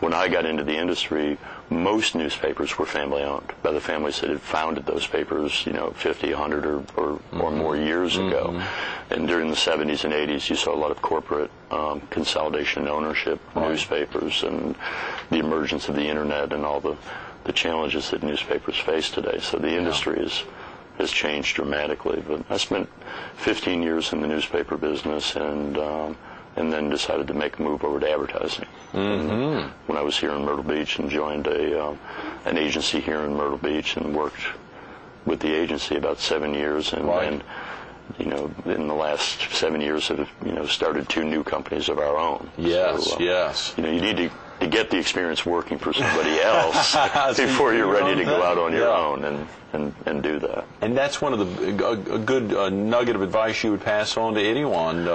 when I got into the industry, most newspapers were family-owned by the families that had founded those papers, 50, 100, or more years ago. And during the 70s and 80s, you saw a lot of corporate consolidation and ownership newspapers, and the emergence of the Internet and all the challenges that newspapers face today. So the industry has changed dramatically. But I spent 15 years in the newspaper business, and then decided to make a move over to advertising. When I was here in Myrtle Beach and joined an agency here in Myrtle Beach and worked with the agency about 7 years, and then, in the last 7 years have started 2 new companies of our own. Yes, yes. You need to get the experience working for somebody else before you're ready to go out on your own and do that. And that's one of a good nugget of advice you would pass on to anyone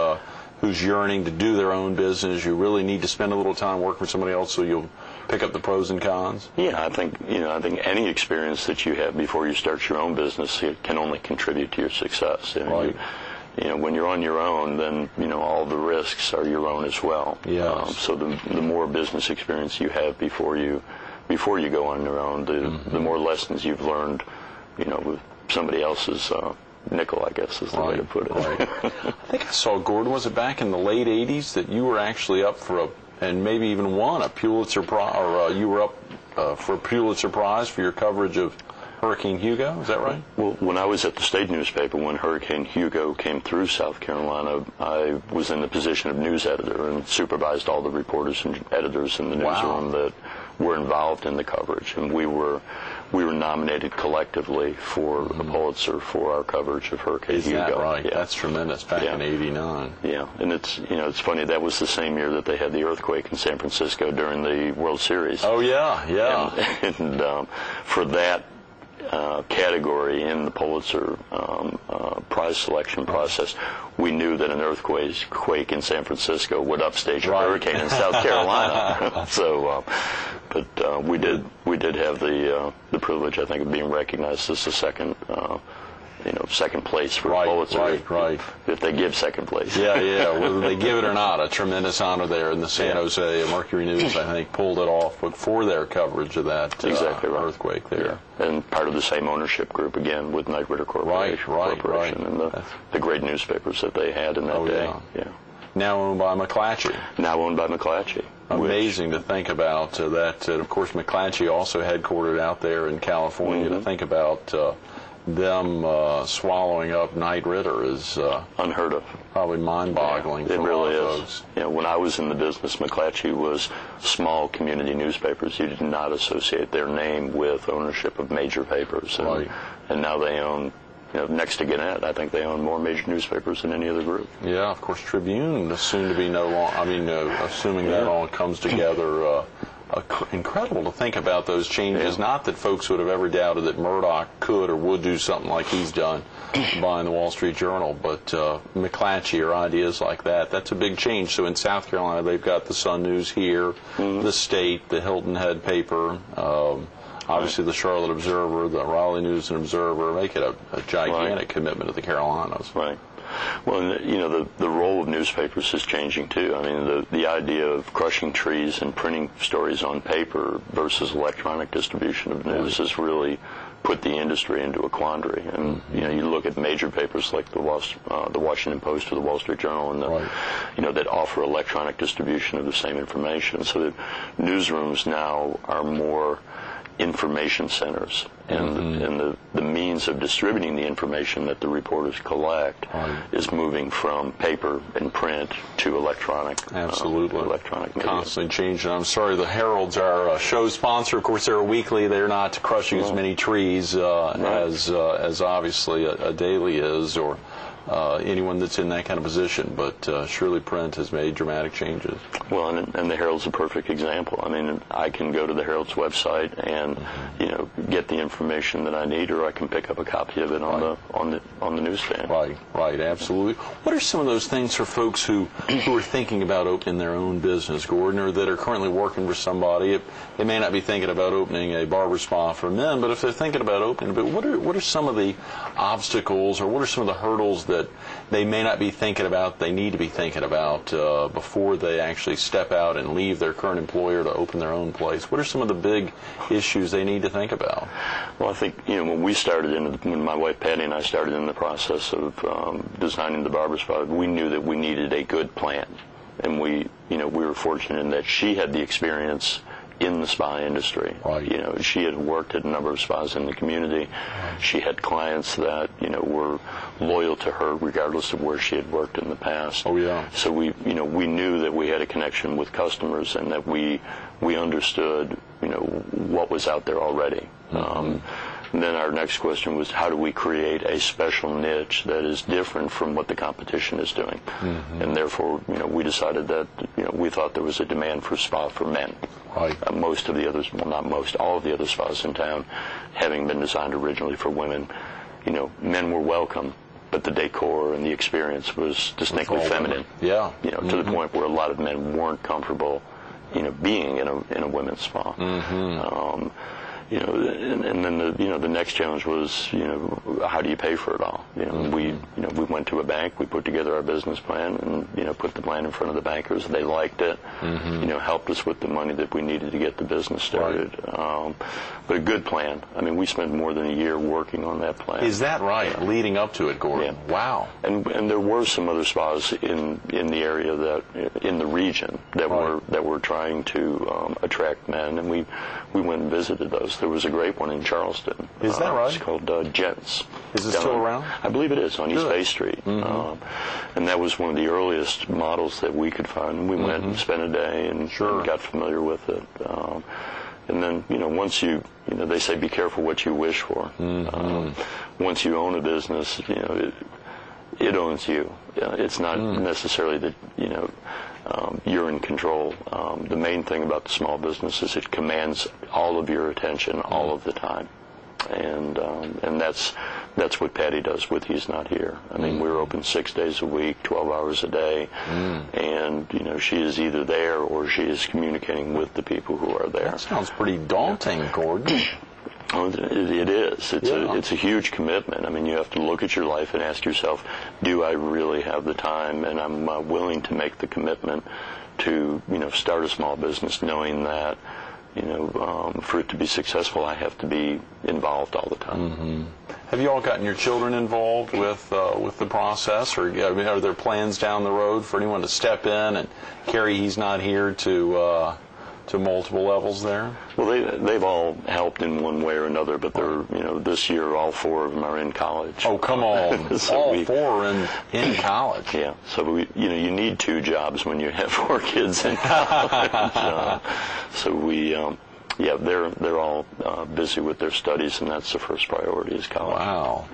who's yearning to do their own business. You really need to spend a little time working for somebody else so you'll pick up the pros and cons. Yeah, I think any experience that you have before you start your own business, it can only contribute to your success. Right. When you're on your own, then all the risks are your own as well. Yes. So the more business experience you have before you go on your own, the more lessons you've learned, with somebody else's nickel, I guess is the way to put it. Right. I think I saw, Gordon, was it back in the late 80s that you were actually up for and maybe even won a Pulitzer Prize, or you were up for a Pulitzer Prize for your coverage of Hurricane Hugo, is that right? Well, when I was at the state newspaper, when Hurricane Hugo came through South Carolina, I was in the position of news editor and supervised all the reporters and editors in the newsroom that were involved in the coverage, and we were nominated collectively for a Pulitzer for our coverage of Hurricane Hugo. Is that right? Yeah. That's tremendous. Back in '89. Yeah, and it's funny, that was the same year that they had the earthquake in San Francisco during the World Series. Oh yeah. And for that category in the Pulitzer prize selection process, we knew that an earthquake in San Francisco would upstage a hurricane in South Carolina. So, but we did have the privilege, I think, of being recognized as the second place for Pulitzer. Right. If they give second place. Yeah. Whether they give it or not, a tremendous honor there. In the San Jose Mercury News, I think, pulled it off for their coverage of that earthquake there. Yeah. And part of the same ownership group, again, with Knight Ridder Corporation and the great newspapers that they had in that day. Yeah. Now owned by McClatchy. Amazing to think about that. Of course, McClatchy also headquartered out there in California. To think about them swallowing up Knight Ridder is unheard of. Probably mind-boggling. It for really a lot of is. folks. When I was in the business, McClatchy was small community newspapers. You did not associate their name with ownership of major papers. And now they own, next to Gannett, I think they own more major newspapers than any other group. Yeah, of course, Tribune is soon to be no longer. Assuming that all comes together. Incredible to think about those changes. Not that folks would have ever doubted that Murdoch could or would do something like he's done, buying the Wall Street Journal, but McClatchy or ideas like that's a big change. So in South Carolina, they've got the Sun News here, the State, the Hilton Head paper, obviously the Charlotte Observer, the Raleigh News and Observer, make it a gigantic commitment to the Carolinas. Right. Well, the role of newspapers is changing too. I mean, the idea of crushing trees and printing stories on paper versus electronic distribution of news has really put the industry into a quandary. And you look at major papers like the Washington Post or the Wall Street Journal, and that offer electronic distribution of the same information. So that newsrooms now are more information centers, and the means of distributing the information that the reporters collect is moving from paper and print to electronic. Absolutely. Electronic media. Constantly changing. I'm sorry, the Herald's our show sponsor. Of course, they're a weekly. They're not crushing as many trees as obviously a daily is, or anyone that's in that kind of position, but surely print has made dramatic changes. Well, and the Herald's a perfect example. I mean, I can go to the Herald's website and get the information that I need, or I can pick up a copy of it on the newsstand. Right, absolutely. What are some of those things for folks who are thinking about opening their own business, Gordon, or that are currently working for somebody? They may not be thinking about opening a barber spa for men, but if they're thinking about opening, what are some of the obstacles, or what are some of the hurdles that they may not be thinking about, they need to be thinking about before they actually step out and leave their current employer to open their own place? What are some of the big issues they need to think about? Well, I think, when my wife Patty and I started in the process of designing the Barberspa, we knew that we needed a good plan. And we were fortunate in that she had the experience in the spa industry. Right. She had worked at a number of spas in the community. Right. She had clients that, were loyal to her regardless of where she had worked in the past. Oh, yeah. So we knew that we had a connection with customers and that we understood, what was out there already. Mm-hmm. And then our next question was, how do we create a special niche that is different from what the competition is doing? Mm-hmm. And therefore, we decided that, we thought there was a demand for spa for men. Right. Most of the others, well, not most, all of the other spas in town, having been designed originally for women, men were welcome, but the decor and the experience was distinctly feminine. Yeah. To the point where a lot of men weren't comfortable, being in a women's spa. Mm-hmm. And then the next challenge was, how do you pay for it all? Mm-hmm. We went to a bank, we put together our business plan, and put the plan in front of the bankers. They liked it, mm-hmm. Helped us with the money that we needed to get the business started. Right. But a good plan. I mean, we spent more than a year working on that plan. Is that right? Yeah. Leading up to it, Gordon. Yeah. Wow. And there were some other spas in the area in the region that were trying to attract men, and we went and visited those. There was a great one in Charleston. Is that right? It's called Jets. Is it still around? I believe it is, on East Bay Street. Mm-hmm. And that was one of the earliest models that we could find. We went and spent a day and got familiar with it. And then, once they say be careful what you wish for. Mm-hmm. Once you own a business, it owns you. It's not necessarily that, you're in control. The main thing about the small business is it commands all of your attention all of the time. And that's what Patty does with He's Not Here. I mean, we're open 6 days a week, 12 hours a day, and she is either there or she is communicating with the people who are there. That sounds pretty daunting, Gordon. Oh, it is. It's a huge commitment. I mean, you have to look at your life and ask yourself, do I really have the time? And I'm willing to make the commitment to, start a small business knowing that, for it to be successful, I have to be involved all the time. Mm-hmm. Have you all gotten your children involved with the process, or are there plans down the road for anyone to step in and carry He's Not Here to multiple levels there? Well, they've all helped in one way or another, but they're this year all four of them are in college. Oh, come on! All four are in college. Yeah, so you need two jobs when you have four kids in college. They're all busy with their studies, and that's the first priority is college. Wow.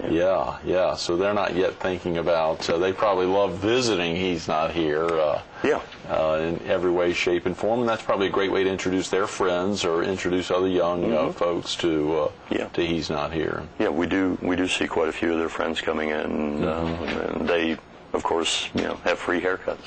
Yeah. So they're not yet thinking about. They probably love visiting He's Not Here. In every way, shape, and form, and that's probably a great way to introduce their friends or introduce other young folks to He's Not Here. Yeah, we do see quite a few of their friends coming in, and they, of course, have free haircuts.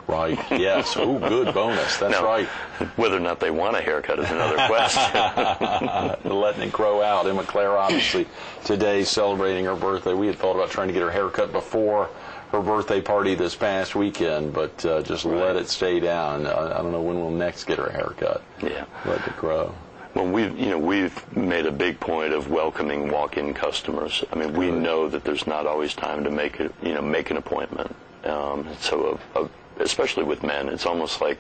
Right, yes. Oh, good bonus. That's now, right. Whether or not they want a haircut is another question. Letting it grow out. Emma Claire, obviously, today celebrating her birthday. We had thought about trying to get her haircut before her birthday party this past weekend, but just let it stay down. I don't know when we'll next get her a haircut. Yeah. Let it grow. Well, we've made a big point of welcoming walk-in customers. I mean, we know that there's not always time to make an appointment. Especially with men, it's almost like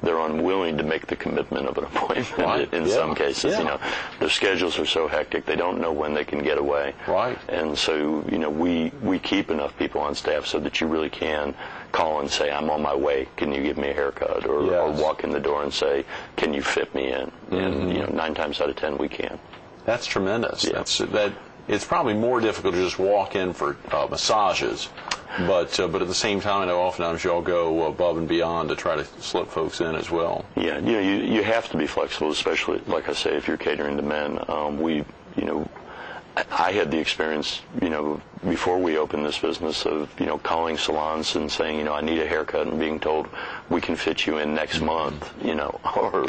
they're unwilling to make the commitment of an appointment in some cases. Yeah. Their schedules are so hectic, they don't know when they can get away. Right. And so, we keep enough people on staff so that you really can call and say, I'm on my way, can you give me a haircut? Or walk in the door and say, can you fit me in? And, 9 times out of 10, we can. That's tremendous. Yeah. It's probably more difficult to just walk in for massages. But at the same time, I know oftentimes you all go above and beyond to try to slip folks in as well. Yeah, you have to be flexible, especially, like I say, if you're catering to men. I had the experience, before we opened this business of, calling salons and saying, I need a haircut, and being told we can fit you in next month, or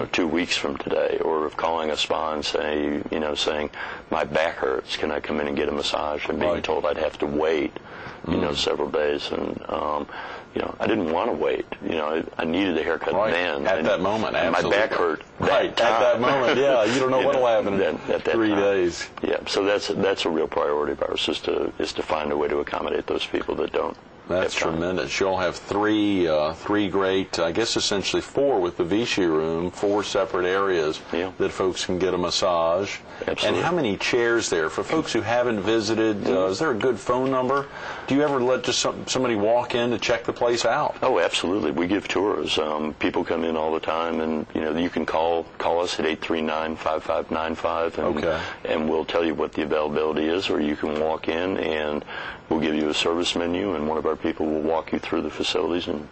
2 weeks from today, or of calling a spa and saying my back hurts, can I come in and get a massage, and being told I'd have to wait several days, and I didn't want to wait. I needed a haircut then. At that moment, and absolutely. my back hurt. At that moment, yeah. You don't know what'll happen in at that 3 time. days. Yeah, so that's a real priority of ours, is to find a way to accommodate those people that don't. That's tremendous. You'll have three great, I guess essentially 4 with the Vichy room, 4 separate areas that folks can get a massage. Absolutely. And how many chairs there? For folks who haven't visited, is there a good phone number? Do you ever let just somebody walk in to check the place out? Oh, absolutely. We give tours. People come in all the time, and you can call us at 839-5595, and we'll tell you what the availability is, or you can walk in and we'll give you a service menu, and one of our people will walk you through the facilities and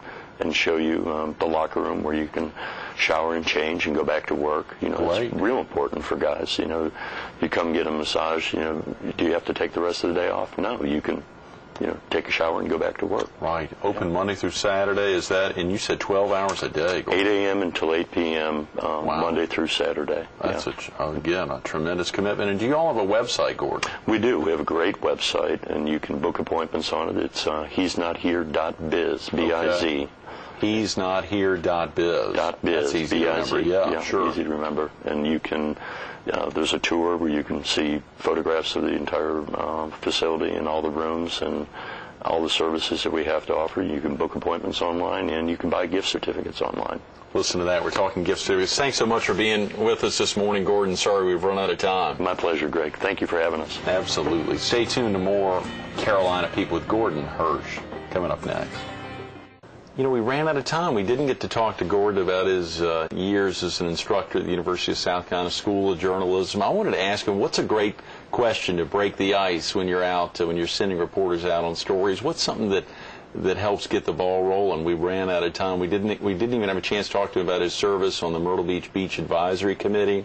show you the locker room where you can shower and change and go back to work. It's real important for guys. You come get a massage. Do you have to take the rest of the day off? No, you can. Take a shower and go back to work. Right. Open Monday through Saturday, is that? And you said 12 hours a day. 8 a.m. until 8 p.m. Monday through Saturday. That's again a tremendous commitment. And do you all have a website, Gordon? We do. We have a great website, and you can book appointments on it. It's he'snothere.biz, B-I-Z. He'snothere.biz. That's easy to remember. Yeah, sure. Easy to remember. And you can, there's a tour where you can see photographs of the entire facility and all the rooms and all the services that we have to offer. You can book appointments online, and you can buy gift certificates online. Listen to that. We're talking gift certificates. Thanks so much for being with us this morning, Gordon. Sorry we've run out of time. My pleasure, Greg. Thank you for having us. Absolutely. Stay tuned to more Carolina People with Gordon Hirsch coming up next. We ran out of time. We didn't get to talk to Gordon about his years as an instructor at the University of South Carolina School of Journalism. I wanted to ask him, what's a great question to break the ice when you're out, when you're sending reporters out on stories? What's something that helps get the ball rolling? We ran out of time. We didn't even have a chance to talk to him about his service on the Myrtle Beach Beach Advisory Committee,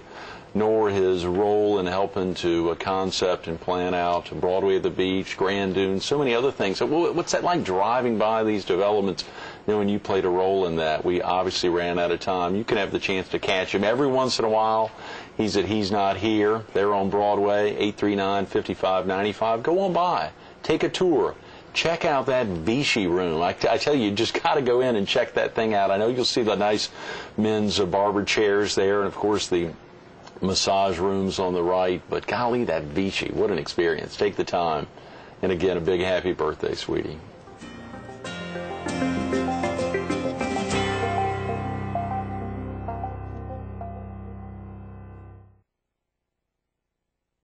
nor his role in helping to concept and plan out Broadway at the Beach, Grand Dunes, so many other things. So what's that like, driving by these developments, knowing you played a role in that? We obviously ran out of time. You can have the chance to catch him every once in a while. He's at He's Not Here. They're on Broadway, 839-5595. Go on by. Take a tour. Check out that Vichy room. I tell you just got to go in and check that thing out. I know you'll see the nice men's barber chairs there, and, of course, the massage rooms on the right. But, golly, that Vichy, what an experience. Take the time. And, again, a big happy birthday, sweetie.